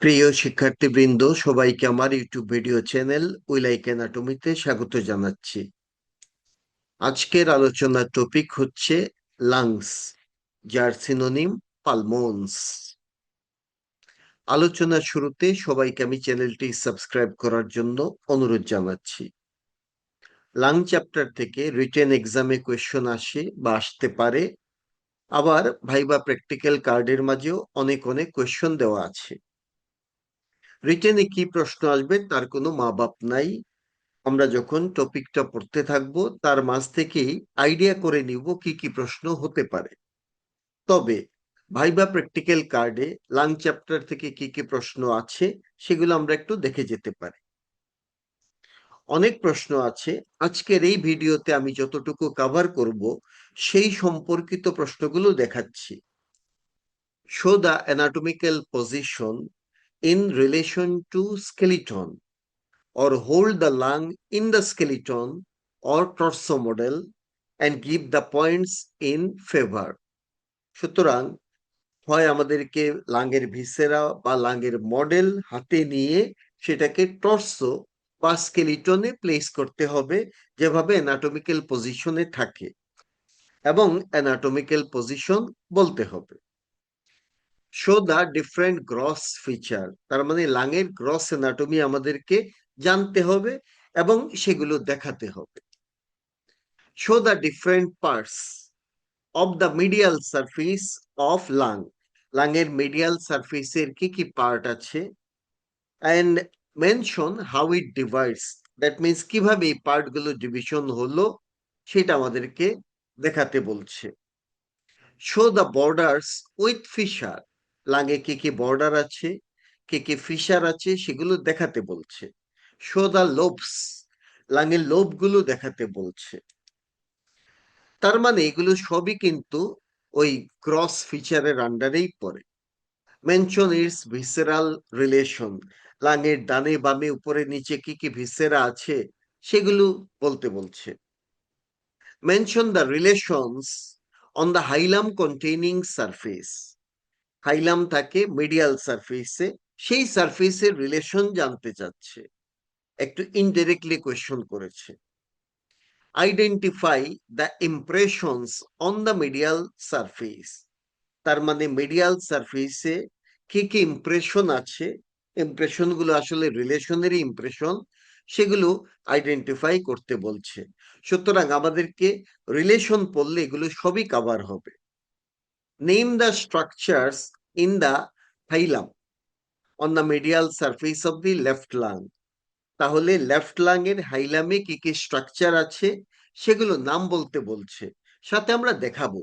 প্রিয় শিক্ষার্থীবৃন্দ, সবাইকে আমার YouTube video channel we like অ্যানাটমিতে স্বাগত জানাচ্ছি। আজকের আলোচনার টপিক হচ্ছে লাংস, যার সিনোনিম পালমোনস। আলোচনার শুরুতে সবাইকে আমি চ্যানেলটি সাবস্ক্রাইব করার জন্য অনুরোধ জানাচ্ছি। লাং চ্যাপ্টার থেকে রিটেন এক্সামে কোয়েশ্চন আসে বা আসতে পারে, আবার ভাইবা প্র্যাকটিক্যাল কার্ডের মাঝেও অনেক অনেক কোয়েশ্চন দেওয়া আছে। রিটেনে কি প্রশ্ন আসবে তার কোনো মা বাপ নাই। আমরা যখন টপিকটা পড়তে থাকব তার মাঝ থেকেই আইডিয়া করে নিব কি কি প্রশ্ন হতে পারে। তবে ভাইবা প্র্যাকটিক্যাল কার্ডে লাং চ্যাপ্টার থেকে কি কি প্রশ্ন আছে সেগুলো আমরা একটু দেখে যেতে পারি। অনেক প্রশ্ন আছে, আজকের এই ভিডিওতে আমি যতটুকু কভার করব সেই সম্পর্কিত প্রশ্নগুলো দেখাচ্ছি। Show the anatomical position in relation to skeleton, or hold the lung in the skeleton or torso model and give the points in favor. সুতরাং হয় আমাদেরকে লাঙ্গের ভিসেরা বা লাঙ্গের মডেল হাতে নিয়ে সেটাকে টর্সো বা স্কেলিটনে প্লেস করতে হবে, যেভাবে অ্যানাটমিক্যাল পজিশনে থাকে, এবং অ্যানাটমিক্যাল পজিশন বলতে হবে। Show the different gross feature, তার মানে লাঙের গ্রস অ্যানাটমি আমাদেরকে জানতে হবে এবং সেগুলো দেখাতে হবে। Show the different parts of the medial surface of lung, লাঙের মিডিয়াল সারফেসের কি কি পার্ট আছে, and mention how it divides, that means কিভাবে এই পার্টগুলো ডিভিশন হলো সেটা আমাদেরকে দেখাতে বলছে। Show the borders with fissure, লাঙে কি কি বর্ডার আছে, কি কি ফিশার আছে সেগুলো দেখাতে বলছে। শো দ্য লোবস, লাঙের লোবগুলো দেখাতে বলছে। তার মানে এগুলো সবই কিন্তু ওই ক্রস ফিচারের আন্ডারেই পড়ে। মেনশন ইটস ভিসেরাল রিলেশন, লাঙের ডানে বামে উপরে নিচে কি কি ভিসেরা আছে সেগুলো বলতে বলছে। Mention the relations on the hilum containing surface, hilum থাকে মিডিয়াল সারফেসে, সেই সারফেসের রিলেশন জানতে চাচ্ছে, একটু ইনডিরেক্টলি কোয়েশ্চন করেছে। Identify the impressions on the medial surface, তার মানে মিডিয়াল সারফেসে কি কি ইমপ্রেশন আছে, ইমপ্রেশন গুলো আসলে রিলেশনেরই ইমপ্রেশন, সেগুলো আইডেন্টিফাই করতে বলছে। সুতরাং আমাদেরকে রিলেশন পড়লে এগুলো সবই কভার হবে। Name the structures in the haulm on the medial surface of the left lung, তাহলে লেফট লাং এর হাইলামে কি কি স্ট্রাকচার আছে সেগুলো নাম বলতে বলছে, সাথে আমরা দেখাবো।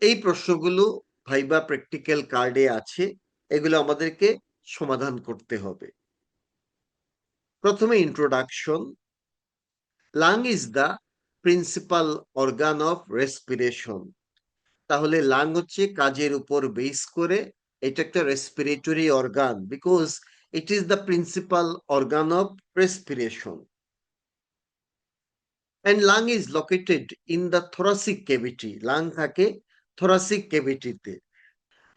এই প্রশ্নগুলো ভাইবা প্র্যাকটিক্যাল কার্ডে আছে, এগুলো আমাদেরকে সমাধান করতে হবে। প্রথমে introduction. Lung is the principal organ of respiration, তাহলে লাং হচ্ছে কাজের উপর বেস করে এটা একটা respiratory organ, because it is the principal organ of respiration. And lung is located in the thoracic cavity, lung থাকে থোরাসিক ক্যাভিটিতে।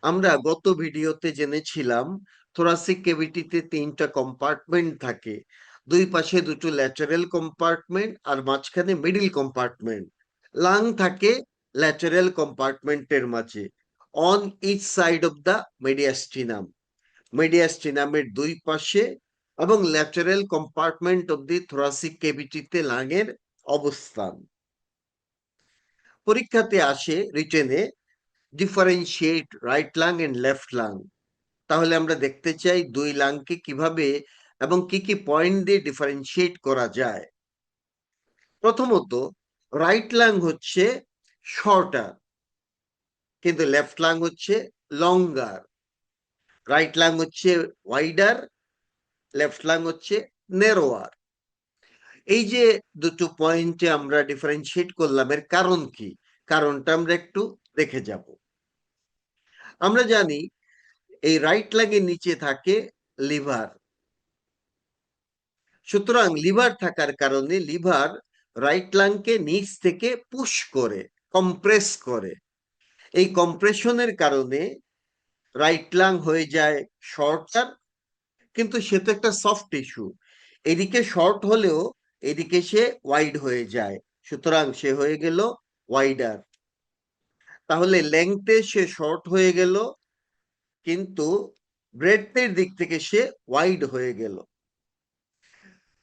আমরা গত ভিডিওতে জেনেছিলাম থোরাসিক ক্যাভিটিতে তিনটা কম্পার্টমেন্ট থাকে, দুই পাশে দুটো ল্যাটারাল কম্পার্টমেন্ট আর মাঝখানে মিডিল কম্পার্টমেন্ট। লাং থাকে ল্যাটারাল কম্পার্টমেন্টের মাঝে, on each side of the mediastinum, মেডিয়াস্টিনামের দুই পাশে, এবং lateral compartment of the thoracic ক্যাভিটিতে লাংয়ের অবস্থান। পরীক্ষাতে আসে রিটেনে differentiate right lung and left lung, তাহলে আমরা দেখতে চাই দুই লাংকে কিভাবে এবং কি কি পয়েন্ট দিয়ে ডিফারেন্সিয়েট করা যায়। প্রথমত, রাইট লাং হচ্ছে শর্টার, কিন্তু লেফট লাং হচ্ছে লঙ্গার। রাইট লাং হচ্ছে ওয়াইডার, লেফট লাং হচ্ছে নেরোয়ার। এই যে দুটো পয়েন্টে আমরা ডিফারেন্সিয়েট করলাম, এর কারণ কি, কারণটা আমরা একটু দেখে যাব। আমরা জানি এই রাইট লাং এর নিচে থাকে লিভার, সুতরাং লিভার থাকার কারণে লিভার রাইট লাংকে নিচ থেকে পুশ করে, কম্প্রেস করে। এই কম্প্রেশনের কারণে রাইট লাং হয়ে যায় শর্টার, কিন্তু সে তো একটা সফট টিস্যু, এদিকে শর্ট হলেও এদিকে সে ওয়াইড হয়ে যায়, সুতরাং সে হয়ে গেল ওয়াইডার। তাহলে লেংথে সে শর্ট হয়ে গেল, কিন্তু ব্রেডথের দিক থেকে সে ওয়াইড হয়ে গেল।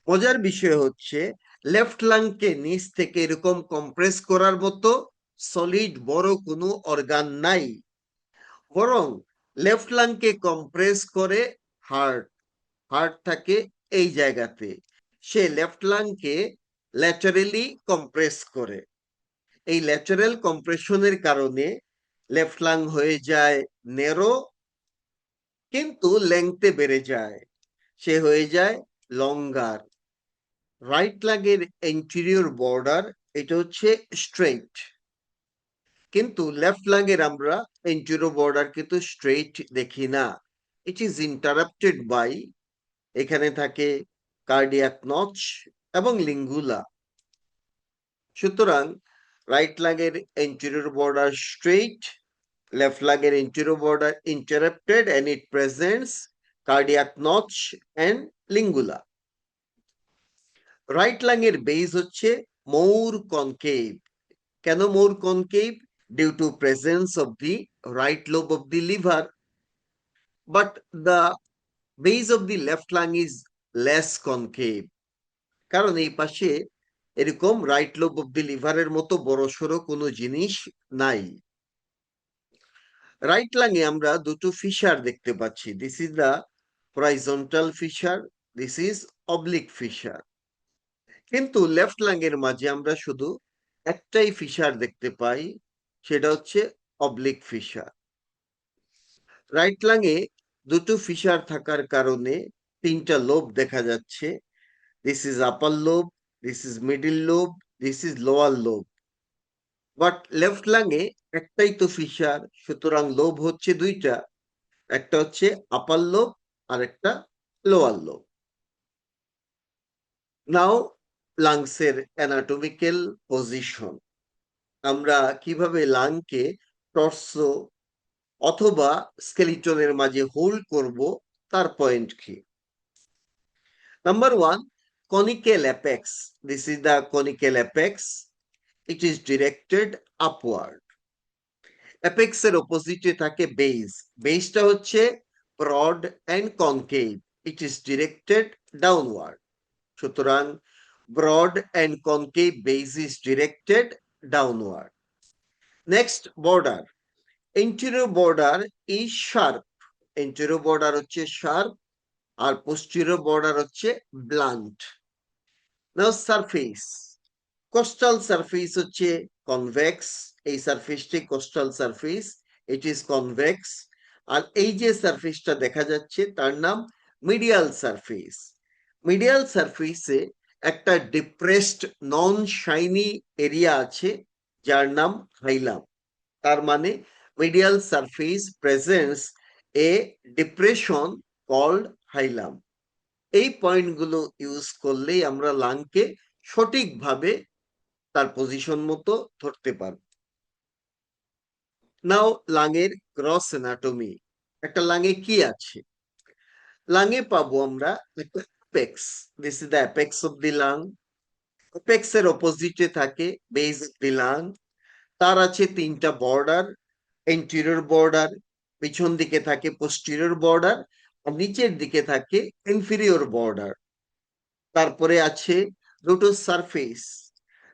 মজার বিষয় হচ্ছে লেফট লাংকে নিচ থেকে এরকম কম্প্রেস করার মতো সলিড বড় কোনো অর্গান নাই, বরং লেফট লাংকে কম্প্রেস করে হার্ট। হার্ট থাকে এই জায়গাতে, সে লেফট লাংকে ল্যাটারালি কম্প্রেস করে। এই ল্যাটারাল কম্প্রেশনের কারণে লেফট লাং হয়ে যায় নেরো, কিন্তু লেংথে বেড়ে যায়, সে হয়ে যায় লঙ্গার। রাইট লাগের এন্টেরিয়র বর্ডার এটা হচ্ছে স্ট্রেইট, কিন্তু লেফট লাগের আমরা এন্টেরিয়র বর্ডার কিন্তু স্ট্রেইট দেখি না, ইট ইজ ইন্টারাপ্টেড বাই, এখানে থাকে কার্ডিয়াক নচ এবং লিঙ্গুলা। সুতরাং রাইট লাগের এন্টেরিয়র বর্ডার স্ট্রেইট, লেফট লাগের interior border interrupted and it presents cardiac notch and lingula. Right lung এর বেস হচ্ছে মৌর কনকেভ। কেন more concave? Due to presence of the right lobe of the liver, but the base of the left lung is less concave, কারণ এই পাশে এরকম right lobe of দি লিভারের মতো বড়সড় কোনো জিনিস নাই। রাইট লাংয়ে আমরা দুটো ফিশার দেখতে পাচ্ছি, this is the horizontal fissure, this is oblique fissure. কিন্তু লেফট লাংয়ের মাঝে আমরা শুধু একটাই ফিশার দেখতে পাই, সেটা হচ্ছে অবলিক ফিশার। রাইট লাংয়ে দুটো ফিশার থাকার কারণে তিনটা লোব দেখা যাচ্ছে, this is upper lobe, this is middle lobe, this is lower lobe. But left লাংয়ে একটাই তো ফিশার, সুতরাং লোব হচ্ছে দুইটা, একটা হচ্ছে আপার লোব আর একটা লোয়ার লোব। নাও লাংসের অ্যানাটমিক্যাল পজিশন, আমরা কিভাবে লাংকে টর্সো অথবা স্কেলিটনের মাঝে হোল্ড করব তার পয়েন্ট কি? Number one, conical apex. This is the conical apex. It is directed upward. Apex এর অপোজিটে থাকে বেস, বেসটা হচ্ছে broad and concave, it is directed downward. সুতরাং broad and concave base is directed downward. Next border, anterior border is sharp, anterior border হচ্ছে sharp আর posterior border হচ্ছে blunt. Now surface, costal surface হচ্ছে convex, এই সারফেসটি costal surface, it is convex. আর এই যে সারফেসটা দেখা যাচ্ছে তার নাম মিডিয়াল সারফেস। মিডিয়াল সারফেসে একটা ডিপ্রেসড নন শাইনি এরিয়া আছে যার নাম হাইলাম, তার মানে medial surface presence a depression called hilum. এই পয়েন্টগুলো ইউজ করলেই আমরা লাংকে সঠিকভাবে তার পজিশন মতো ধরতে পারব। নাও লাংয়ের গ্রস অ্যানাটমি, একটা লাংয়ে কি আছে? লাংয়ে পাবো আমরা একটা apex, this is the apex of the lung. Apex এর অপোজিটে থাকে বেস অফ দি লাং, তার আছে তিনটা বর্ডার, এন্টেরিয়র বর্ডার, পিছন দিকে থাকে পোস্টেরিয়র বর্ডার, আর নিচের দিকে থাকে ইনফিরিয়র বর্ডার। তারপরে আছে দুটো surface,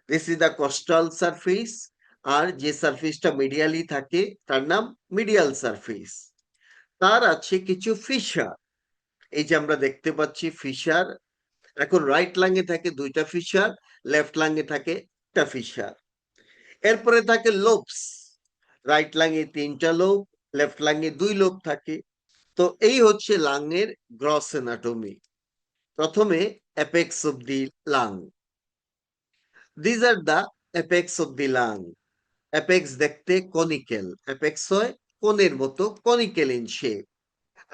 this is the costal surface, আর যে সারফেসটা মিডিয়ালি থাকে তার নাম মিডিয়াল সারফেস। তার আছে কিছু ফিশার, এই যে আমরা দেখতে পাচ্ছি ফিশার। এখন রাইট লাংয়ে থাকে দুইটা ফিশার, লেফট লাংয়ে থাকে একটা ফিশার। এরপরে থাকে লোবস, রাইট লাংয়ে তিনটা লোব, লেফট লাংয়ে দুই লোব থাকে। তো এই হচ্ছে লাংয়ের গ্রস অ্যানাটমি। প্রথমে apex of the lung, these are the apex of the lung. Apex দেখতে কনিক্যাল, অ্যাপেক্স হয় কোণের মতো, conical in shape,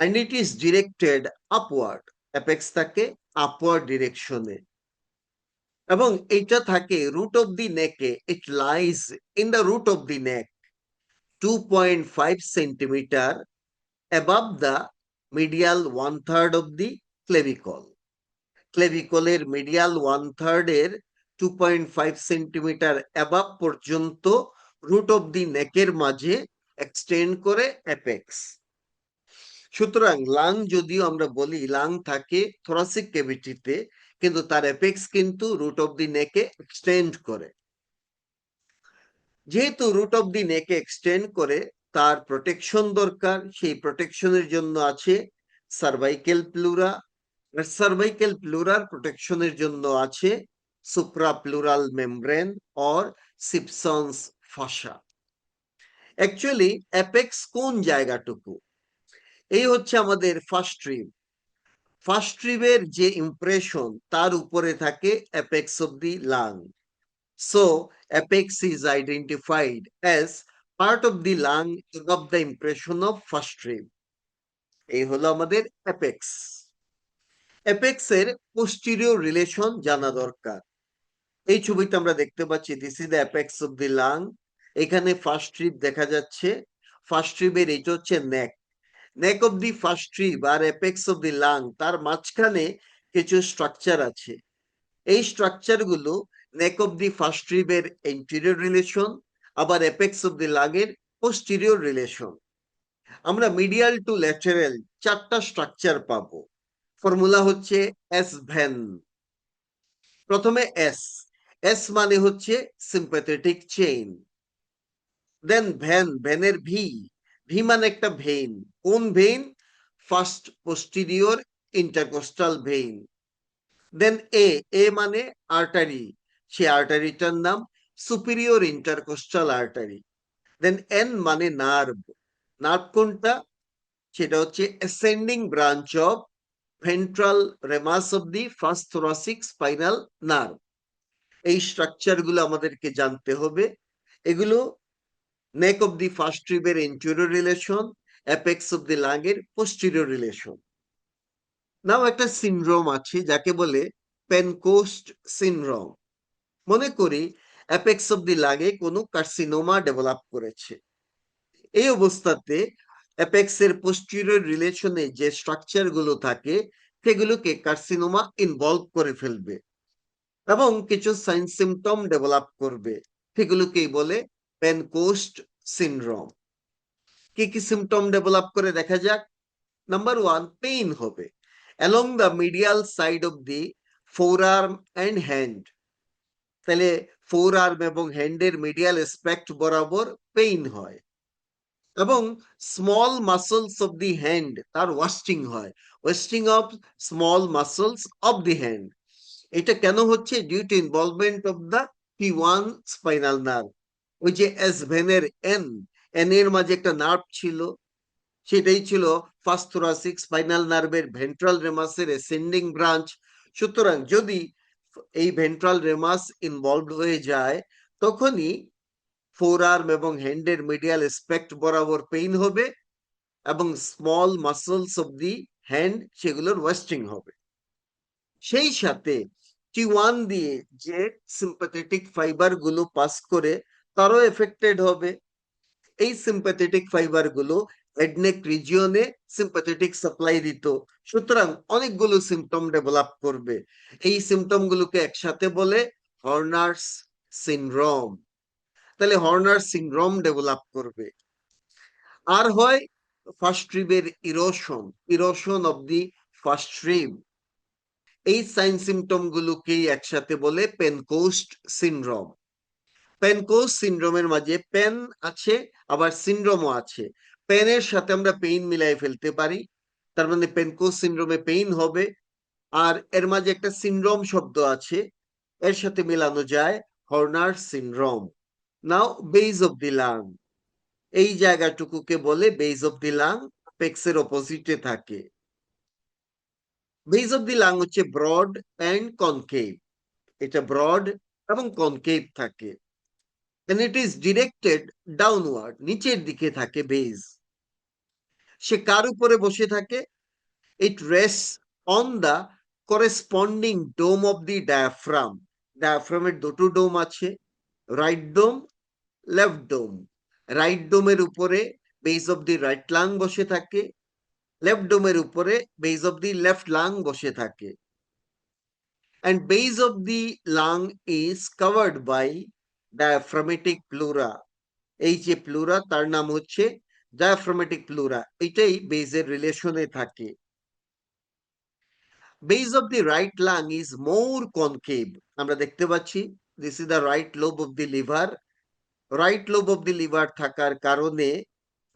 and it is directed upward, apex থাকে আপওয়ার্ড ডিরেকশনে, এবং এটা থাকে রুট অফ দি নেকে, it lies in the root of the neck 2.5 centimetre above the medial 1/3 of the clavicle. ক্লেভিকলের মিডিয়াল 1/3 এর 2.5 সেন্টিমিটার অ্যাবাভ পর্যন্ত root of দি নেকের মাঝে এক্সটেন্ড করে অ্যাপেক্স। সুতরাং লাং যদিও আমরা বলি লাং থাকে থোরাসিক ক্যাভিটিতে, কিন্তু তার অ্যাপেক্স কিন্তু রুট অফ দি নেকে এক্সটেন্ড করে। যেহেতু রুট অফ দি নেকে এক্সটেন্ড করে, তার প্রোটেকশন দরকার। সেই প্রোটেকশনের জন্য আছে সার্ভাইকেল প্লুরা, সার্ভাইকেল প্লুরার প্রোটেকশনের জন্য আছে suprapleural membrane or Sibson's fascia. Actually apex কোন জায়গাটুকু? এই হচ্ছে আমাদের ফার্স্ট রিব। ফার্স্ট রিবের যে ইমপ্রেশন তার উপরে থাকে apex of the lung. So apex is identified as part of the lung of the impression of first rib. এই হলো আমাদের অ্যাপেক্স। অ্যাপেক্সের পোস্টেরিয়র রিলেশন জানা দরকার। এই ছবিতে আমরা দেখতে পাচ্ছি this is the apex of the lung. এখানে ফার্স্ট রিব দেখা যাচ্ছে। ফার্স্ট রিবের এটা হচ্ছে neck. Neck of the first rib আর অ্যাপেক্স অফ দি লাং, তার মাঝখানে কিছু স্ট্রাকচার আছে। এই স্ট্রাকচার গুলো নেক অফ দি ফার্স্ট রিবের এন্টেরিয়র রিলেশন, আবার অ্যাপেক্স অফ দি লাং এর পোস্টেরিয়র রিলেশন। আমরা মিডিয়াল টু ল্যাটেরাল 4টা স্ট্রাকচার পাবো। ফর্মুলা হচ্ছে এস ভ্যান। প্রথমে এস, এস মানে হচ্ছে সিম্প্যাথেটিক চেইন। দেন ভ্যান, ভ্যানের ভি, ভি মানে একটা ভেইন। কোন vein? First posterior intercostal vein. Then A, A মানে আর্টারি, সে আর্টারিটার নাম superior intercostal artery. Then N মানে নার্ভ। নার্ভ কোনটা? সেটা হচ্ছে ascending branch of ventral ramus of the first thoracic spinal nerve. এই স্ট্রাকচার গুলো আমাদেরকে জানতে হবে। এগুলো নেক অফ দি ফার্স্ট রিবের anterior relation, apex of the lung এর পোস্টেরিয়র রিলেশন। নাও একটা সিনড্রোম আছে যাকে বলে পেনকোস্ট সিনড্রোম। মনে করি অ্যাপেক্স অফ দি লাং এ কোনো কার্সিনোমা ডেভেলপ করেছে। এই অবস্থাতে অ্যাপেক্স এর পোস্টেরিয়র রিলেশনে যে স্ট্রাকচার গুলো থাকে সেগুলোকে কার্সিনোমা ইনভলভ করে ফেলবে এবং কিছু সাইন সিমটম ডেভেলপ করবে। সেগুলোকেই বলে পেনকোস্ট সিনড্রোম। কি কি সিমটম ডেভেলপ করে দেখা যাক। নাম্বার 1, পেইন হবে along the medial side of the forearm and hand. তাহলে ফোর আর্ম এবং হ্যান্ডের মিডিয়াল এসপেক্ট বরাবর পেইন হয়। এবং small muscles of the hand, তার ওয়াস্টিং হয়, wasting of small muscles of the hand. এটা কেন হচ্ছে? Due to involvement of the T1 spinal nerve. ওই যে এস ভেনের এন, এন এর মাঝে একটা নার্ভ ছিল, সেটাই ছিল ফার্স্ট থোরাসিক স্পাইনাল নার্ভের ভেন্ট্রাল রেমাসের অ্যাসেন্ডিং ব্রাঞ্চ। সুতরাং যদি এই ভেন্ট্রাল রেমাস ইনভলভ হয়ে যায়, তখনই ফোর আর্ম এবং হ্যান্ডের মিডিয়াল এসপেক্ট বরাবর পেইন হবে এবং small muscles of the hand সেগুলোর ওয়েস্টিং হবে। সেই সাথে T1 দিয়ে যে সিম্প্যাথেটিক ফাইবার গুলো পাস করে তারও এফেক্টেড হবে। এই সিম্প্যাথেটিক ফাইবার গুলো হেড নেক রিজিয়নে সিম্প্যাথেটিক সাপ্লাই দিত। সুতরাং অনেকগুলো সিমটম ডেভেলপ করবে। এই সিমটম গুলোকে একসাথে বলে হর্নার্স সিনড্রোম। তাহলে হর্নার সিনড্রোম ডেভেলপ করবে। আর হয় ফার্স্ট রিবের erosion, erosion of the first rib. এই সাইন সিমটম গুলোকেই একসাথে বলে পেনকোস্ট সিনড্রোম। পেনকোস্ট সিনড্রোমের মাঝে পেন আছে আবার সিনড্রোমও আছে। পেনের সাথে আমরা পেইন মিলাই ফেলতে পারি, তার মানে পেনকোস্ট সিনড্রোমে পেইন হবে। আর এর মাঝে একটা সিনড্রোম শব্দ আছে, এর সাথে মেলানো যায় Horner syndrome. Now base of the lung, এই জায়গাটুকুকে বলে বেজ অফ দি লাং, পেক্সের অপোজিটে থাকে। বেজ অফ দি লাং হচ্ছে ব্রড অ্যান্ড কনকেভ। এটা ব্রড এবং কনকেভ থাকে। and it is directed downward, নিচের দিকে থাকে বেজ। সে কার উপরে বসে থাকে? it rests on the corresponding dome of the diaphragm. ডায়াফ্রামের দুটো ডোম আছে, right dome, left dome. Right ডোমের উপরে base of the right lung বসে থাকে, লেফট ডোমের উপরে base of the left lung বসে থাকে, and base of the lung is covered by diaphragmatic pleura. এই যে প্লুরা তার নাম হচ্ছে ডায়াফ্রামেটিক প্লুরা, এটাই বেজের রিলেশনে থাকে। Base of the right lung is more concave. আমরা দেখতে পাচ্ছি this is the right lobe of the liver. Right lobe of the liver থাকার কারণে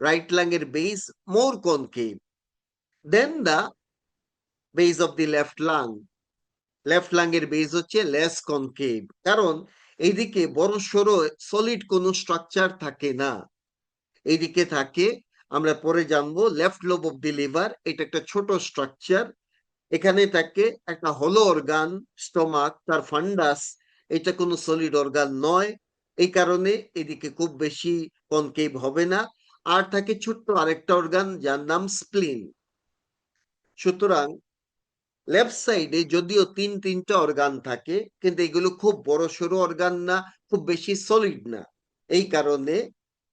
রাইট লাং এর base more concave then the base of the left lung. Left lung এর base হচ্ছে less concave, কারণ এইদিকে বড় সড়ো সলিড কোনো স্ট্রাকচার থাকে না, এইদিকে থাকে, আমরা পরে জানবো, left lobe of the liver, এটা একটা ছোট স্ট্রাকচার। এখানে থাকে একটা হলো অর্গান স্টোমাক, তার ফান্ডাস, এটা কোনো সলিড অর্গান নয়, এই কারণে এদিকে খুব বেশি কনকেভ হবে না। আর থাকে ছোট্ট আরেকটা অর্গান যার নাম স্প্লিন। সুতরাং লেফট সাইডে যদিও তিনটা অর্গান থাকে, কিন্তু এগুলো খুব বড় সড়ো অর্গান না, খুব বেশি সলিড না, এই কারণে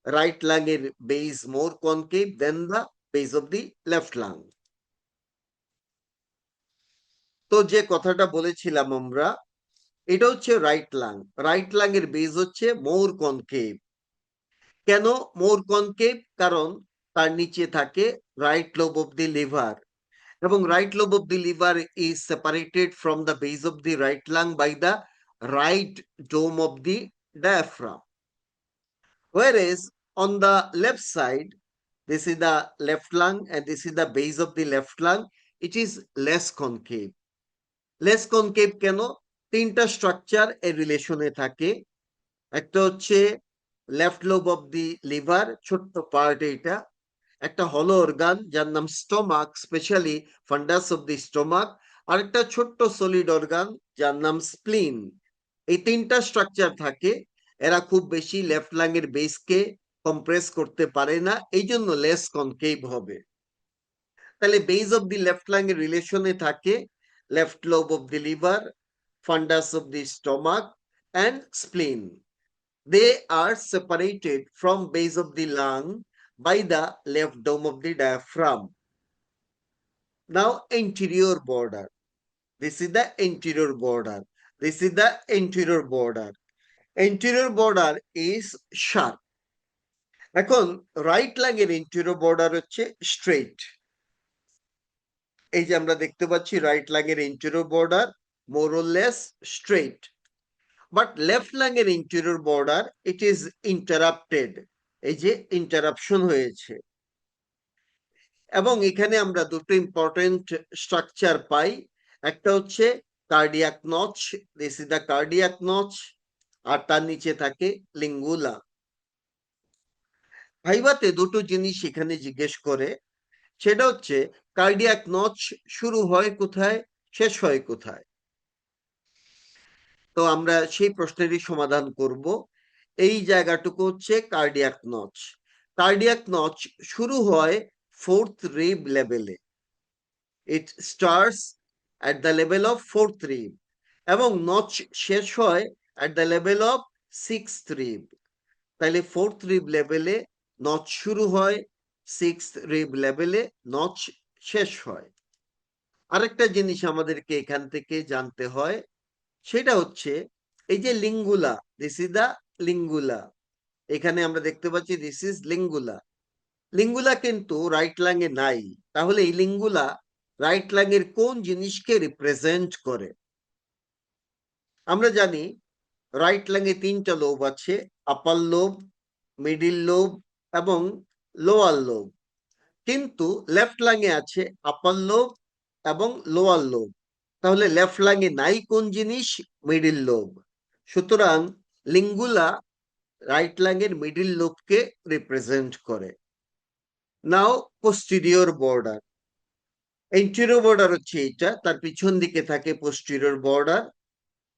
রাইট লাং এর base more concave then the base of the left lung. তো যে কথাটা বলেছিলাম আমরা, এটা হচ্ছে রাইট লাং। রাইট লাং এর বেস হচ্ছে মোর কনকেভ। কেন মোর কনকেভ? কারণ তার নিচে থাকে right lobe of the liver, এবং right lobe of the liver is separated from the base of the right lung by the right dome of the diaphragm. Whereas on the left side, this is the left lung and this is the base of the left lung, it is less concave. Less concave কেন? তিনটা structure এর রিলেশনে থাকে। একটা হচ্ছে left lobe of the liver, ছোট্ট part এটা, একটা হলো অর্গান যার নাম stomach, specially fundus of the stomach, আর একটা ছোট্ট সলিড অর্গান যার নাম স্প্লিন। এই তিনটা স্ট্রাকচার থাকে, এরা খুব বেশি লেফট লাং এর বেসকে কম্প্রেস করতে পারে না, এই জন্য লেস কনকেভ হবে। তাহলে base of the left lung এর রিলেশনে থাকে left lobe of the liver, ফান্ডাস of the stomach and স্প্লিন। They are separated from base of the lung by the left dome of the diaphragm. Now anterior border. This is the anterior border. This is the anterior border. Anterior border is sharp. এখন right lung এর anterior border হচ্ছে straight. এই যে আমরা দেখতে পাচ্ছি right lung এর anterior border more or less straight. But left lung এর anterior border it is interrupted. এই যে ইন্টারাপশন হয়েছে, এবং এখানে আমরা দুটো ইম্পর্টেন্ট স্ট্রাকচার পাই। একটা হচ্ছে cardiac notch, this is the cardiac notch, আর তার নিচে থাকে লিঙ্গুলা। ভাইভাতে দুটো জিনিস এখানে জিজ্ঞেস করে, সেটা হচ্ছে কার্ডিয়াক নচ শুরু হয় কোথায়, শেষ হয় কোথায়। তো আমরা সেই প্রশ্নেরই সমাধান করব। এই জায়গাটুকু হচ্ছে কার্ডিয়াক নচ। কার্ডিয়াক নচ শুরু হয় ফোর্থ রিব লেভেলে। It starts at the level of fourth rib এবং নচ শেষ হয় at the level of sixth rib। তাহলে ফোর্থ রিব লেভেলে নচ শুরু হয়, সিক্সথ রিব লেভেলে নচ শেষ হয়। আরেকটা জিনিস আমাদেরকে এখান থেকে জানতে হয়, সেটা হচ্ছে এই যে লিঙ্গুলা, দিস ইজ দা লিঙ্গুলা, এখানে আমরা দেখতে পাচ্ছি দিস ইজ লিঙ্গুলা। লিঙ্গুলা কিন্তু রাইট লাং এ নাই, তাহলে এই লিঙ্গুলা রাইট লাং এর কোন জিনিসকে রিপ্রেজেন্ট করে? আমরা জানি রাইট লাং এ তিনটা লোব আছে, আপার লোব, মিডিল লোব এবং লোয়ার লোব, কিন্তু লেফট লাং এ আছে আপার লোব এবং লোয়ার লোব। তাহলে লেফট লাং এ নাই কোন জিনিস? Middle lobe. সুতরাং লিঙ্গুলা রাইট লাং এর মিডিল লোবকে রিপ্রেজেন্ট করে। নাও পোস্টেরিয়র বর্ডার। এন্টেরিয়র বর্ডার হচ্ছে এটা, তার পিছন দিকে থাকে posterior border.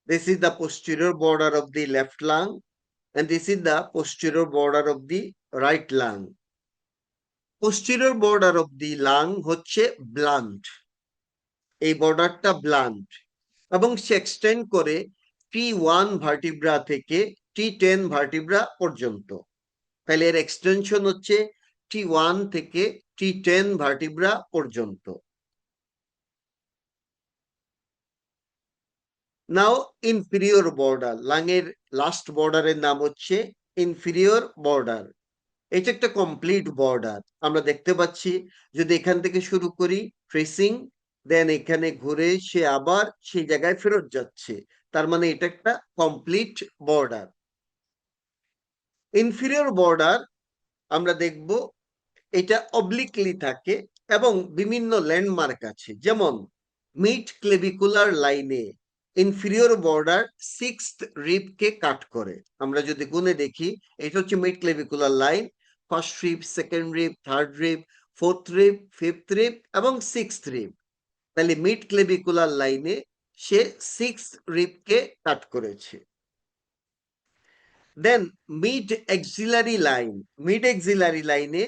This is the posterior border of the left lung and this is the posterior border of the right lung. Posterior border of the lung হচ্ছে blunt, এই বর্ডারটা blunt, এবং সে এক্সটেন্ড করে T1 ভার্টিব্রা থেকে T10 vertebra পর্যন্ত। তাহলে এর extension হচ্ছে T1 থেকে T10 ভার্টিব্রা পর্যন্ত। নাও ইনফিরিয়র বর্ডার, লাংয়ের লাস্ট বর্ডারের নাম হচ্ছে ইনফিরিয়র বর্ডার। এটা একটা কমপ্লিট বর্ডার। আমরা দেখতে পাচ্ছি যদি এখান থেকে শুরু করি ট্রেসিং, দেন এখানে ঘুরে সে আবার সেই জায়গায় ফেরত যাচ্ছে, তার মানে এটা একটা কমপ্লিট বর্ডার। ইনফিরিয়র বর্ডার আমরা দেখব এটা অবলিকলি থাকে এবং বিভিন্ন ল্যান্ডমার্ক আছে, যেমন মিড ক্লেভিকুলার লাইনে ইনফিরিয়র বর্ডার সিক্সথ রিবকে কাট করে। আমরা যদি গুণে দেখি, এটা হচ্ছে mid clavicular line, first rib, second rib, third rib, fourth rib, fifth rib এবং সিক্সথ রিব। তাহলে মিড ক্লেভিকুলার লাইনে সে সিক্স রিবকে কাট করেছে। Then mid axillary line, mid axillary লাইনে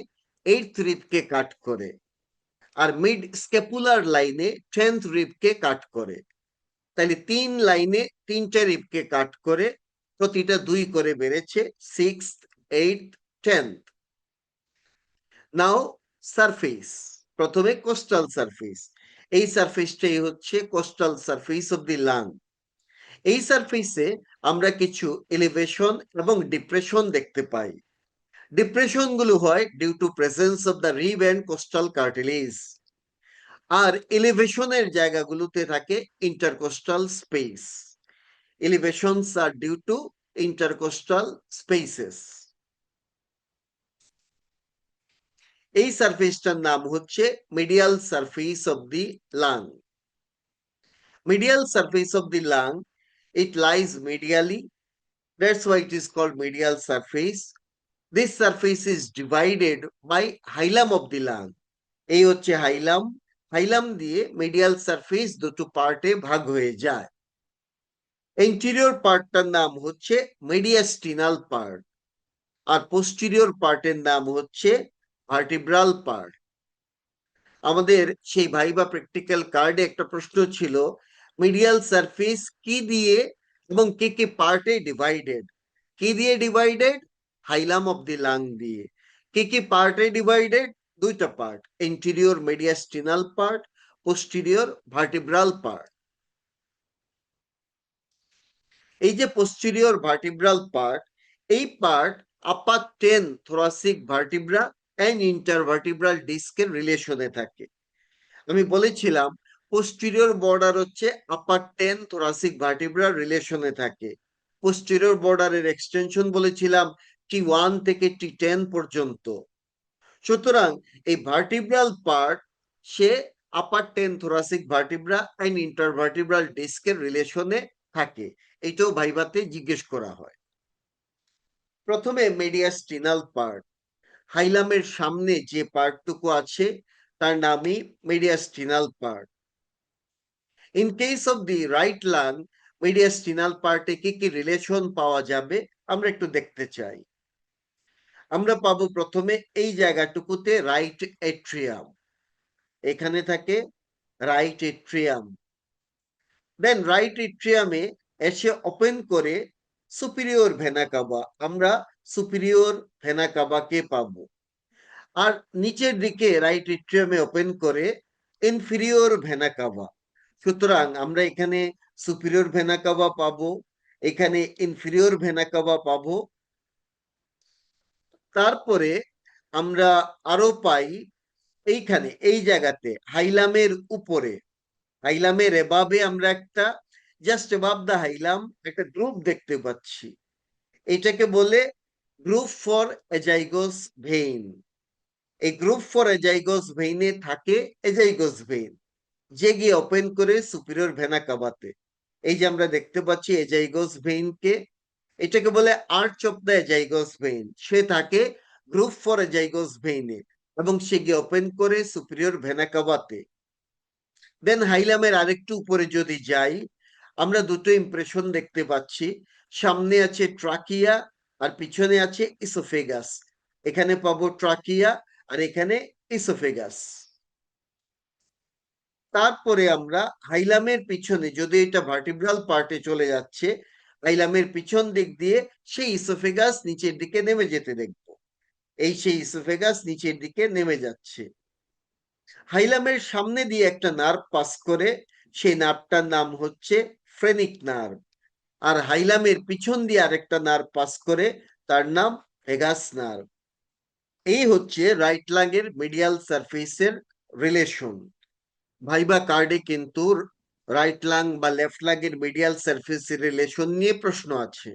এইথ রিবকে কাট করে, আর মিড স্কেপুলার লাইনে 10th রিবকে কাট করে। তাহলে তিন লাইনে তিনটা রিবকে কাট করে, প্রতিটা দুই করে বেড়েছে, 6th, 8th, 10th। নাও সারফেস, প্রথমে কোস্টাল সারফেস। এই সারফেসটাই হচ্ছে coastal surface of the lung. এই সারফেসে আমরা কিছু এলিভেশন এবং ডিপ্রেশন দেখতে পাই। ডিপ্রেশন গুলো হয় due to presence of the rib and costal cartilage, আর এলিভেশনের জায়গাগুলোতে থাকে intercostal space. Elevations are due to intercostal spaces. এই সারফেসটার নাম হচ্ছে medial surface of the lung. Medial surface of the lung, it lies medially, that's why it is called medial surface. This surface is divided by hilum of the lung. এই হচ্ছে হাইলাম, হাইলাম দিয়ে medial surface দুটো পার্টে ভাগ হয়ে যায়। Anterior পার্টটার নাম হচ্ছে মিডিয়াস্টিনাল পার্ট, আর পোস্টিরিয়র পার্টের নাম হচ্ছে ভার্টিব্রাল পার্ট। আমাদের সেই ভাইবা প্র্যাকটিক্যাল কার্ডে একটা প্রশ্ন ছিল, মিডিয়াল সারফেস কি দিয়ে এবং কে কে পার্টে ডিভাইডেড। কি দিয়ে divided? Hilum of the lung দিয়ে। কি কি পার্টে ডিভাইডেড? দুইটা part, anterior mediastinal part, posterior vertebral part. এই যে পোস্টিরিয়র ভার্টিব্রাল পার্ট, এই part upper 10 thoracic vertebra and intervertebral ডিস্কের রিলেশনে থাকে। আমি বলেছিলাম পোস্টিরিয়র বর্ডার হচ্ছে আপার 10 থোরাসিক ভার্টিব্রাল রিলেশনে থাকে। পোস্টিরিয়র বর্ডারের এক্সটেনশন বলেছিলাম T1 থেকে T10 পর্যন্ত। সুতরাং এই ভার্টিব্রাল পার্ট সে upper 10 thoracic vertebra and intervertebral ডিস্কের রিলেশনে থাকে। এটাও ভাইভাতে জিজ্ঞেস করা হয়। প্রথমে মিডিয়াস্টিনাল পার্ট, হাইলামের সামনে যে পার্টটুকু আছে তার নামই mediastinal part. In case of the right lung, mediastinal পার্টে কি কি রিলেশন পাওয়া যাবে আমরা একটু দেখতে চাই। আমরা পাবো প্রথমে এই জায়গাটুকুতে রাইট এট্রিয়াম, এখানে থাকে রাইট এট্রিয়াম। দেন রাইট এট্রিয়ামে এসে ওপেন করে সুপিরিয়র ভেনা কাভা, আমরা সুপিরিয়র ভেনা কাভাকে পাবো। আর নিচের দিকে রাইট এট্রিয়ামে ওপেন করে ইনফিরিয়র ভেনা কাভা। সুতরাং আমরা এখানে সুপিরিয়র ভেনা কাভা পাবো, এখানে ইনফিরিয়র ভেনা কাভা পাবো। তারপরে আমরা আরো পাই এইখানে এই জায়গাতে হাইলামের উপরে, হাইলামের এভাবে আমরা একটা জাস্ট এভাব দা হাইলাম একটা গ্রুপ দেখতে পাচ্ছি, এটাকে বলে গ্রুপ ফর এজাইগোস ভেইন। এই গ্রুপ ফর এজাইগোস ভেইনে থাকে এজাইগোস ভেইন, যে গিয়ে ওপেন করে সুপিরিয়র ভেনা কাভাতে। এই যে আমরা দেখতে পাচ্ছি এজাইগোস ভেইনকে, এটাকে বলে আর্চ অফ দ্য এজাইগোস ভেইন। সে থাকে গ্রুপ ফর এজাইগোস ভেইনে এবং সে গিয়ে ওপেন করে সুপিরিয়র ভেনা কাভাতে। দেন হাইলামের আরেকটু উপরে যদি যাই, আমরা দুটো ইমপ্রেশন দেখতে পাচ্ছি। সামনে আছে ট্রাকিয়া আর পিছনে আছে ইসোফেগাস। এখানে পাবো ট্রাকিয়া আর এখানে ইসোফেগাস। তারপরে আমরা হাইলামের পিছনে, যদি এটা ভার্টিব্রাল পার্টে চলে যাচ্ছে, হাইলামের পিছন দিক দিয়ে সেই ইসোফেগাস নিচের দিকে নেমে যেতে দেখবো। এই সেই ইসোফেগাস নিচের দিকে নেমে যাচ্ছে। হাইলামের সামনে দিয়ে একটা নার্ভ পাস করে, সেই নার্ভটার নাম হচ্ছে ফ্রেনিক নার্ভ। আর হাইলামের পিছন দিয়ে আরেকটা নার্ভ পাস করে, তার নাম ভেগাস নার্ভ। এই হচ্ছে রাইট লাংয়ের মিডিয়াল সারফেসের রিলেশন। ভাইবা কার্ডে কিন্তু রাইট লাং বা লেফট লাংয়ের মিডিয়াল সারফেসের রিলেশন নিয়ে প্রশ্ন আছে।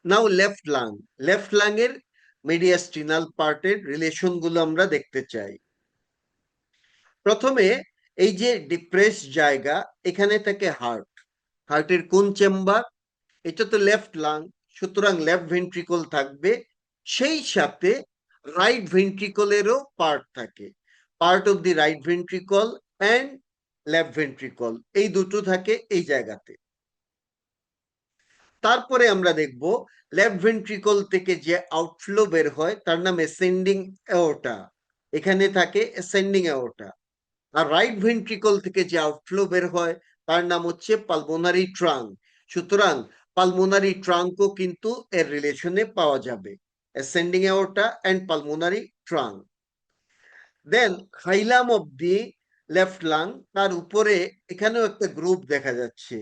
নাও লেফট লাং এর মিডিয়াস্টিনাল পার্টের রিলেশন গুলো আমরা দেখতে চাই। প্রথমে এই যে ডিপ্রেস জায়গা, এখানে থেকে হার্টের কোন চেম্বার? এটা তো লেফট লাং, সুতরাং লেফট ভেন্ট্রিকল থাকবে। সেই সাথে রাইট ভেন্ট্রিকলেরও পার্ট থাকে, part of the right ventricle and left ventricle, এই দুটো থাকে এই জায়গাতে। তারপরে আমরা দেখব লেফট ভেন্ট্রিকল থেকে যে আউটফ্লো বের হয় তার নাম অ্যাসেন্ডিং অ্যাওর্টা, এখানে থাকে অ্যাসেন্ডিং অ্যাওর্টা। আর রাইট ভেন্ট্রিকল থেকে যে আউটফ্লো বের হয় তার নাম হচ্ছে পালমোনারি ট্রাঙ্ক। সুতরাং পালমোনারি ট্রাঙ্কও কিন্তু এর রিলেশনে পাওয়া যাবে, ascending aorta and pulmonary trunk. Then hilum of the left lung, তার উপরে এখানেও একটা গ্রুপ দেখা যাচ্ছে,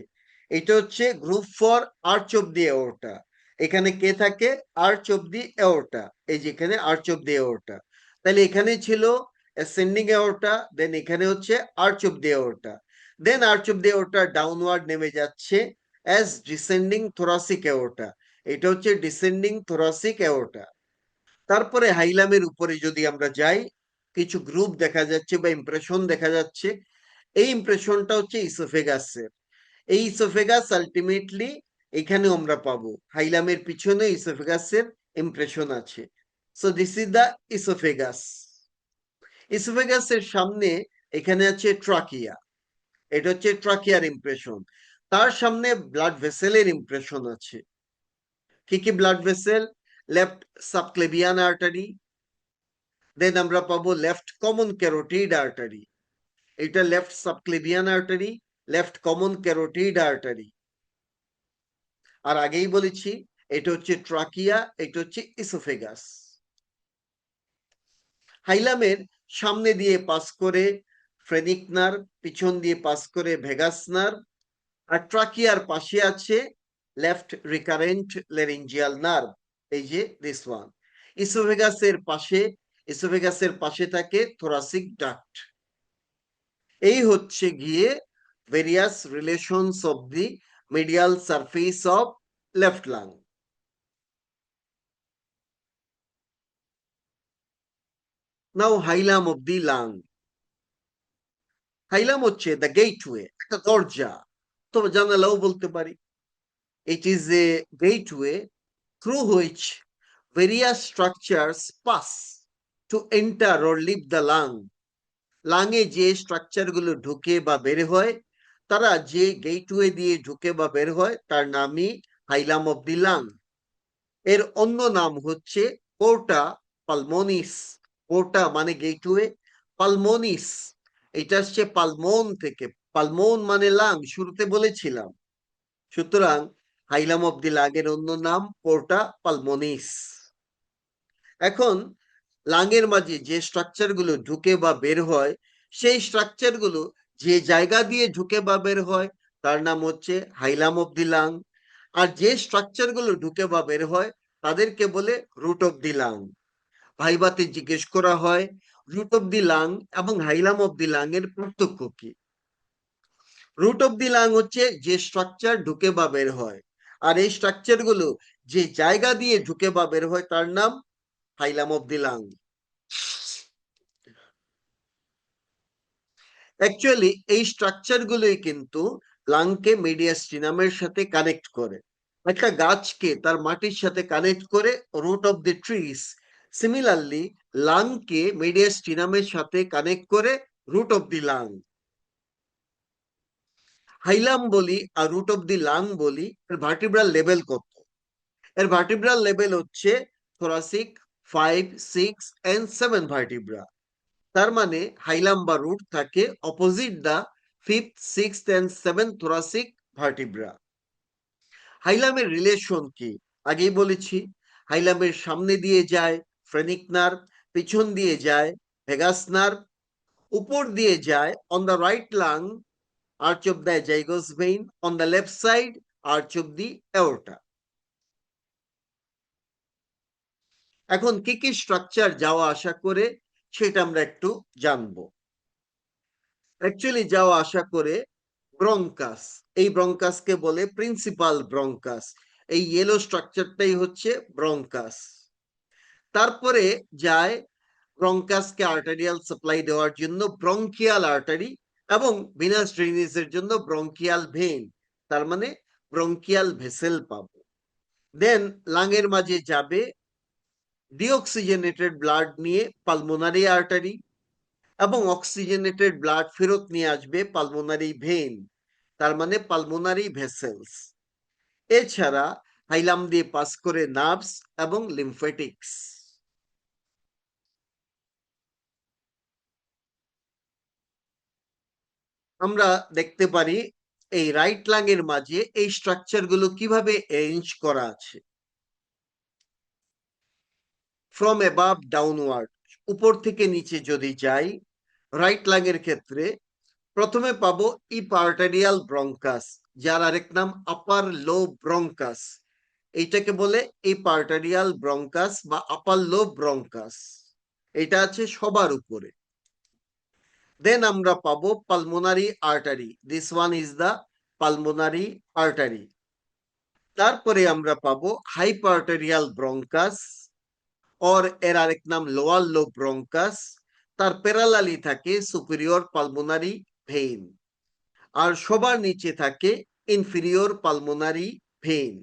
এটা হচ্ছে group for arch of the aorta. এখানে কে থাকে? আর্চ অফ দি এওর্টা, এই যে এখানে আর্চ অফ দি এওর্টা। তাহলে এখানে ছিল অ্যাসেন্ডিং এওর্টা, দেন এখানে হচ্ছে arch of the aorta, then arch of the aorta downward নেমে যাচ্ছে অ্যাজ ডিসেন্ডিং থোরাসিক এওর্টা, এটা হচ্ছে ডিসেন্ডিং থোরাসিক এওর্টা। তারপরে হাইলামের উপরে যদি আমরা যাই, কিছু গ্রুপ দেখা যাচ্ছে বা ইমপ্রেশন দেখা যাচ্ছে। এই ইমপ্রেশনটা হচ্ছে ইসোফেগাসের। এই ইসোফেগাস আলটিমেটলি এখানে আমরা পাবো, হাইলামের পিছনে ইসোফেগাসের ইমপ্রেশন আছে। So this is the oesophagus. ইসোফেগাসের সামনে এখানে আছে ট্রাকিয়া, এটা হচ্ছে ট্রাকিয়ার ইমপ্রেশন। তার সামনে ব্লাড ভেসেলের ইমপ্রেশন আছে। কি কি blood vessel? Left subclavian artery, then আমরা পাবো লেফট কমন ক্যারোটিড আর্টারি, এটা left subclavian artery, left common carotid artery. আর আগেই বলেছি এটা হচ্ছে ট্রাকিয়া, এটা হচ্ছে ইসোফেগাস। হাইলামের সামনে দিয়ে পাস করে ফ্রেনিক নার্ভ, পিছন দিয়ে পাস করে ভেগাস নার্ভ, আর ট্রাকিয়ার পাশে আছে লেফট রিকারেন্ট লেরিঞ্জিয়াল নার্ভ, এই যে দিস ওয়ান। ইসোফেগাসের পাশে ইসোফেগাসের পাশে থাকে থোরাসিক ডাক্ট। এই হচ্ছে গিয়ে various relations of the medial surface of left lung. Now hilum of the lung. Hilum হচ্ছে দ্য গেটওয়ে, একটা দরজা, তবে জানালাও বলতে পারি। It is a gateway through which various structures pass to enter or leave the lung. লাংয়ে যে structure গুলো ঢুকে বা বের হয়, তারা যে গেটওয়ে দিয়ে ঢুকে বা বের হয় তার নামই হাইলাম অফ দি লাং। এর অন্য নাম হচ্ছে পোর্টা পালমোনিস। পোর্টা মানে গেটওয়ে, পালমোনিস এটা হচ্ছে পালমোন থেকে, পালমোন মানে লাং, শুরুতে বলেছিলাম। সুতরাং হাইলাম অফ দি লাং এর অন্য নাম পোর্টা পালমোনিস। এখন লাংয়ের মাঝে যে স্ট্রাকচার গুলো ঢুকে বা বের হয়, সেই স্ট্রাকচার গুলো যে জায়গা দিয়ে ঢুকে বা বের হয় তার নাম হচ্ছে হাইলাম অফ দি লাং। আর যে স্ট্রাকচার গুলো ঢুকে বা বের হয় তাদেরকে বলে রুট অফ দি লাং। ভাইভাতে জিজ্ঞেস করা হয় রুট অফ দি লাং এবং হাইলাম অফ দি লাং এর পার্থক্য কি? রুট অফ দি লাং হচ্ছে যে স্ট্রাকচার ঢুকে বা বের হয়, আর এই স্ট্রাকচার গুলো যে জায়গা দিয়ে ঢুকে বা বের হয় তার নাম হাইলাম অফ দি লাং। অ্যাকচুয়ালি এই স্ট্রাকচার গুলোই কিন্তু লাংকে মিডিয়াস্টিনামের সাথে কানেক্ট করে। একটা গাছকে তার মাটির সাথে কানেক্ট করে root of the trees, similarly লাংকে মিডিয়াস্টিনামের সাথে কানেক্ট করে root of the lung. Hilum বলি আর রুট অফ দি লাং বলি, এর ভার্টিব্রাল লেভেল কত? এর ভার্টিব্রাল লেভেল হচ্ছে থোরাসিক 5, 6 and 7 ভার্টিব্রা। তার মানে হাইলাম বা রুট থাকে opposite the 5th, 6th and 7th thoracic vertebra. হাইলামের রিলেশন কি আগেই বলেছি, হাইলামের সামনে দিয়ে যায় ফ্রেনিক নার্ভ, পিছন দিয়ে যায় ভেগাস নার্ভ, উপর দিয়ে যায় on the right lung arch of the zygous vein, on the left side arch of the aorta. এখন কি কি স্ট্রাকচার যাওয়া আসা করে সেটা আমরা একটু জানবো। অ্যাকচুয়ালি যাওয়া আসা করে ব্রঙ্কাস, এই ব্রঙ্কাসকে বলে প্রিন্সিপাল ব্রঙ্কাস, এই ইয়েলো স্ট্রাকচারটাই হচ্ছে ব্রঙ্কাস। তারপরে যায় ব্রঙ্কাসকে আর্টারিয়াল সাপ্লাই দেওয়ার জন্য ব্রঙ্কিয়াল আর্টারি এবং ভিনাস ড্রেনেজের জন্য ব্রঙ্কিয়াল ভেন, তার মানে ব্রঙ্কিয়াল ভেসেল পাবো। দেন লাঙের মাঝে যাবে ডিঅক্সিজেনেটেড ব্লাড নিয়ে পালমোনারি আর্টারি এবং অক্সিজেনেটেড ব্লাড ফেরত নিয়ে আসবে পালমোনারি ভেন, তার মানে পালমোনারি ভেসেলস। এছাড়া হাইলাম দিয়ে পাস করে নার্ভস এবং লিম্ফেটিক্স। আমরা দেখতে পারি এই রাইট লাঙের মাঝে এই স্ট্রাকচার গুলো কিভাবে অ্যারেঞ্জ করা আছে। ফ্রম অ্যাবাভ ডাউনওয়ার্ড, উপর থেকে নিচে যদি যাই, রাইট লাঙের ক্ষেত্রে প্রথমে পাবো ইপার্টারিয়াল ব্রঙ্কাস, যার আরেক নাম আপার লো ব্রঙ্কাস, এইটাকে বলে ইপার্টারিয়াল ব্রঙ্কাস বা আপার লো ব্রঙ্কাস, এটা আছে সবার উপরে। দেন আমরা পাবো pulmonary artery, this one is the pulmonary artery. তারপরে আমরা পাবো হাইপার্টারিয়াল ব্রঙ্কাস, অর এর আরেক নাম লোয়ার লো ব্রঙ্কাস, তার প্যারালালি থাকে সুপিরিয়র পালমোনারি ভেইন, আর সবার নিচে থাকে ইনফিরিয়র পালমোনারি ভেইন।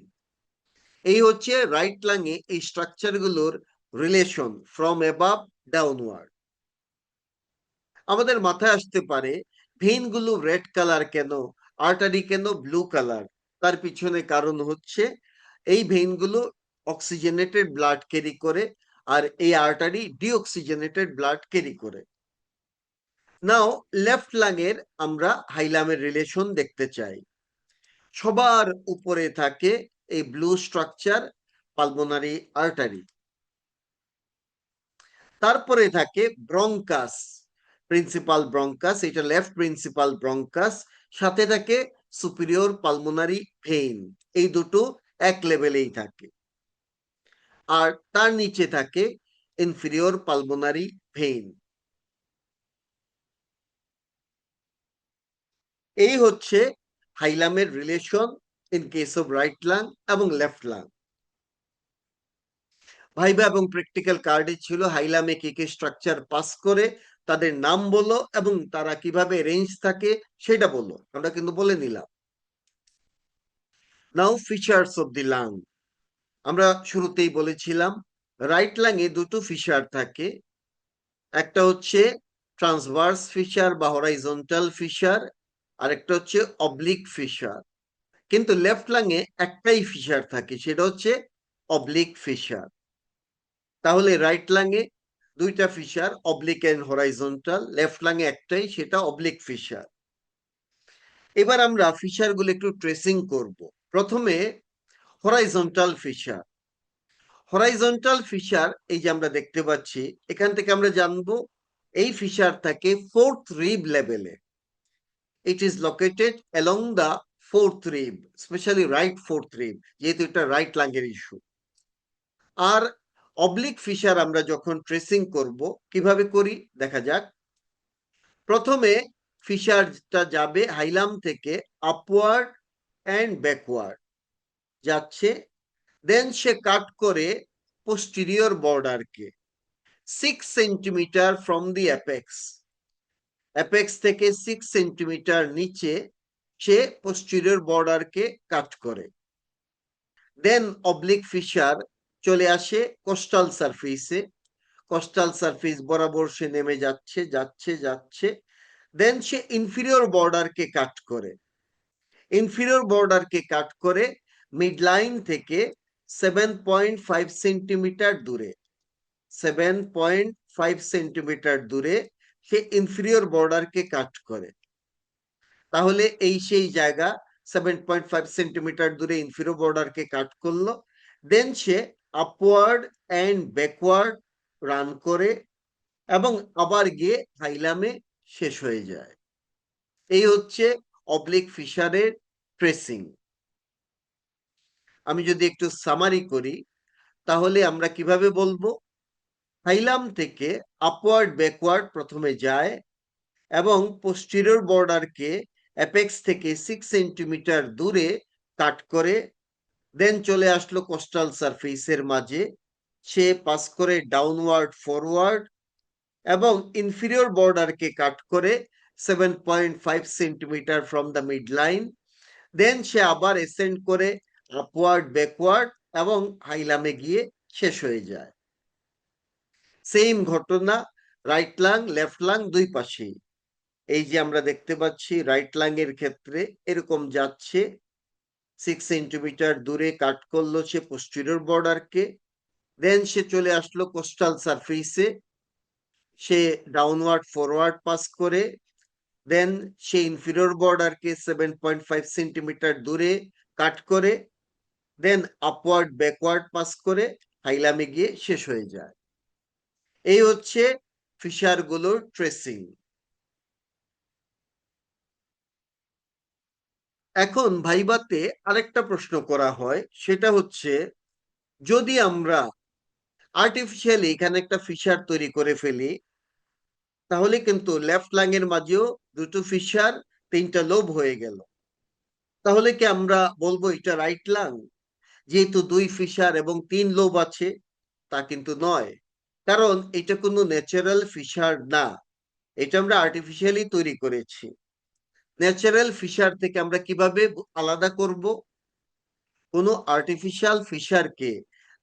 এই হচ্ছে রাইট লাংয়ে এই স্ট্রাকচার গুলোর রিলেশন ফ্রম অ্যাবাভ ডাউনওয়ার্ড। আমাদের মাথায় আসতে পারে ভেইন গুলো রেড কালার কেন, আর্টারি কেন ব্লু কালার। তার পিছনে কারণ হচ্ছে এই ভেইন গুলো অক্সিজেনেটেড ব্লাড ক্যারি করে আর এই আর্টারি ডিঅক্সিজেনেটেড ব্লাড ক্যারি করে। নাও লেফট লাংয়ের আমরা হাইলামের রিলেশন দেখতে চাই। সবার উপরে থাকে এই ব্লু স্ট্রাকচার পালমোনারি আর্টারি, তারপরে থাকে ব্রঙ্কাস, প্রিন্সিপাল ব্রঙ্কাস, এটা লেফট প্রিন্সিপাল ব্রঙ্কাস, সাথে থাকে সুপিরিয়র পালমোনারি ভেইন, এই দুটো এক লেভেলেই থাকে। আর তার নিচে থাকে ইনফিরিয়র পালমোনারি ভেইন। এই হচ্ছে হাইলামের relation in case of right lung এবং লেফট লাং। ভাইবা এবং প্র্যাকটিক্যাল কার্ডে ছিল হাইলামে কি কি স্ট্রাকচার পাস করে তাদের নাম বলো এবং তারা কিভাবে রেঞ্জ থাকে সেটা বলো, আমরা কিন্তু বলে নিলাম। নাও ফিচার্স অফ দি লাং, আমরা শুরুতেই বলেছিলাম রাইট লাংয়ে দুটো ফিচার থাকে, একটা হচ্ছে ট্রান্সভার্স ফিচার বা হরাইজন্টাল ফিচার, আর একটা হচ্ছে অবলিক ফিচার। কিন্তু লেফট লাংয়ে একটাই ফিচার থাকে, সেটা হচ্ছে অবলিক ফিচার। তাহলে রাইট লাংয়ে দুইটা fissure, oblique and horizontal, left লাংয়ে একটাই, সেটা অবলিক ফিচার। এবার আমরা ফিচার গুলো একটু ট্রেসিং করব। প্রথমে হরাইজন্টাল ফিচার। হরাইজন্টাল ফিচার এই যে আমরা দেখতে পাচ্ছি, এখান থেকে আমরা জানবো এই ফিচার থাকে ফোর্থ রিব লেভেলে। It is located along the fourth rib, specially right fourth rib, যেহেতু এটা রাইট লাংয়ের ইস্যু। আর অবলিক ফিচার আমরা যখন ট্রেসিং করব কিভাবে করি দেখা যাক। প্রথমে ফিশারটা যাবে হাইলাম থেকে আপওয়ার্ড অ্যান্ড ব্যাকওয়ার্ড যাচ্ছে, দেন সে কাট করে পোস্টিরিয়র বর্ডারকে 6 centimetre from the apex, apex থেকে 6 সেন্টিমিটার নিচে সে পোস্টিরিয়র বর্ডারকে কাট করে। দেন অবলিক ফিশার চলে আসে কোস্টাল সারফেসে, কোস্টাল সারফেস বরাবর সে নেমে যাচ্ছে যাচ্ছে যাচ্ছে, দেন সে ইনফিরিয়র বর্ডারকে কাট করে, ইনফিরিয়র বর্ডারকে কাট করে মিড লাইন থেকে 7.5 সেন্টিমিটার দূরে, 7.5 সেন্টিমিটার দূরে সে ইনফিরিয়র বর্ডারকে কাট করে। তাহলে এই সেই জায়গা, 7.5 সেন্টিমিটার দূরে ইনফিরিয়র বর্ডারকে কাট করলো। দেন সে আপওয়ার্ড অ্যান্ড ব্যাকওয়ার্ড রান করে এবং আবার গিয়ে হাইলামে শেষ হয়ে যায়। এই হচ্ছে অবলিক ফিশারের ট্রেসিং। আমি যদি একটু সামারি করি তাহলে আমরা কিভাবে বলবো, হাইলাম থেকে আপওয়ার্ড ব্যাকওয়ার্ড প্রথমে যায় এবং পোস্টেরিয়র বর্ডারকে অ্যাপেক্স থেকে 6 সেন্টিমিটার দূরে কাট করে, দেন চলে আসলো কোস্টাল সারফেসের মাঝে, সে পাস করে ডাউনওয়ার্ড ফরওয়ার্ড এবং ইনফিরিয়র বর্ডারকে কাট করে 7.5 centimetre from the mid line, then সে আবার এসেন্ড করে আপওয়ার্ড ব্যাকওয়ার্ড এবং হাইলামে গিয়ে শেষ হয়ে যায়। সেম ঘটনা রাইট লাং লেফট লাং দুই পাশেই। এই যে আমরা দেখতে পাচ্ছি রাইট লাং এর ক্ষেত্রে এরকম যাচ্ছে, 6 সেন্টিমিটার দূরে কাট করলো সে পোস্টেরিয়র বর্ডারকে, দেন সে চলে আসলো কোস্টাল সারফেসে, সে ডাউনওয়ার্ড ফরওয়ার্ড পাস করে, দেন সে ইনফিরিয়র বর্ডারকে 7.5 সেন্টিমিটার দূরে কাট করে, দেন আপওয়ার্ড ব্যাকওয়ার্ড পাস করে হাইলামে গিয়ে শেষ হয়ে যায়। এই হচ্ছে ফিশার গুলোর ট্রেসিং। এখন ভাইবাতে আরেকটা প্রশ্ন করা হয়, সেটা হচ্ছে যদি আমরা আর্টিফিশিয়ালি এখানে একটা ফিশার তৈরি করে ফেলি, তাহলে কিন্তু লেফট লাং এর মাঝেও দুটো ফিশার, তিনটা লোব হয়ে গেল। তাহলে কি আমরা বলবো এটা রাইট লাং, যেহেতু দুই ফিশার এবং তিন লোব আছে? তা কিন্তু নয়, কারণ এটা কোনো ন্যাচারাল ফিশার না, এটা আমরা আর্টিফিশিয়ালি তৈরি করেছি। ন্যাচারাল ফিশার থেকে আমরা কিভাবে আলাদা করব? কোনো আর্টিফিশিয়াল ফিশারকে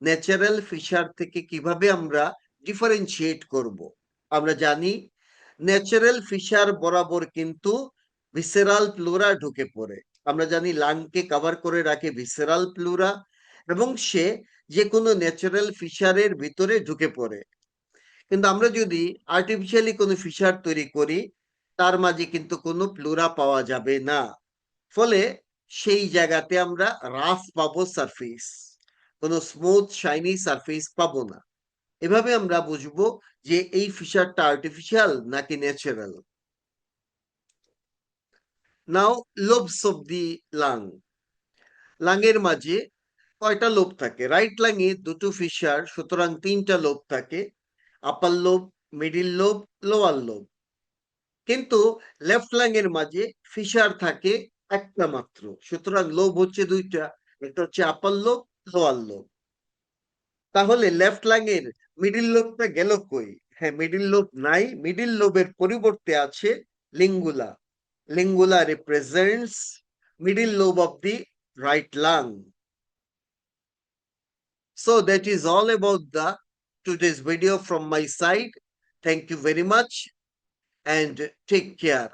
ন্যাচারাল ফিশার থেকে কিভাবে আমরা ডিফারেন্সিয়েট করব? আমরা জানি ন্যাচারাল ফিশার বরাবর কিন্তু ভিসেরাল প্লুরা ঢুকে পড়ে। আমরা জানি লাংকে কভার করে রাখে ভিসেরাল প্লুরা, এবং সে যে কোনো ন্যাচারাল ফিশারের ভিতরে ঢুকে পড়ে। কিন্তু আমরা যদি আর্টিফিশিয়ালি কোনো ফিশার তৈরি করি, তার মাঝে কিন্তু কোনো প্লুরা পাওয়া যাবে না। ফলে সেই জায়গাতে আমরা রাফ পাবো সারফেস, কোনো স্মুথ শাইনি সারফেস পাবো না। এভাবে আমরা বুঝবো যে এই ফিশারটা আর্টিফিশিয়াল নাকি natural. Now lobes of the lung. লাংয়ের মাঝে কয়টা লোব থাকে? রাইট লাংয়ে দুটো ফিশার, সুতরাং তিনটা লোব থাকে, upper lobe, middle lobe, lower lobe. কিন্তু লেফট লাংয়ের মাঝে ফিশার থাকে একটা মাত্র, সুতরাং লোব হচ্ছে দুইটা, একটা হচ্ছে আপার লোব, লোয়ার লোব। তাহলে লেফট লাংয়ের মিডিল লোবটা গেল কই? হ্যাঁ, মিডিল লোব নাই, মিডিল লোবের পরিবর্তে আছে লিঙ্গুলা। লিঙ্গুলা represents middle lobe of the right lung. So that is all about the today's video from my side. Thank you very much and take care.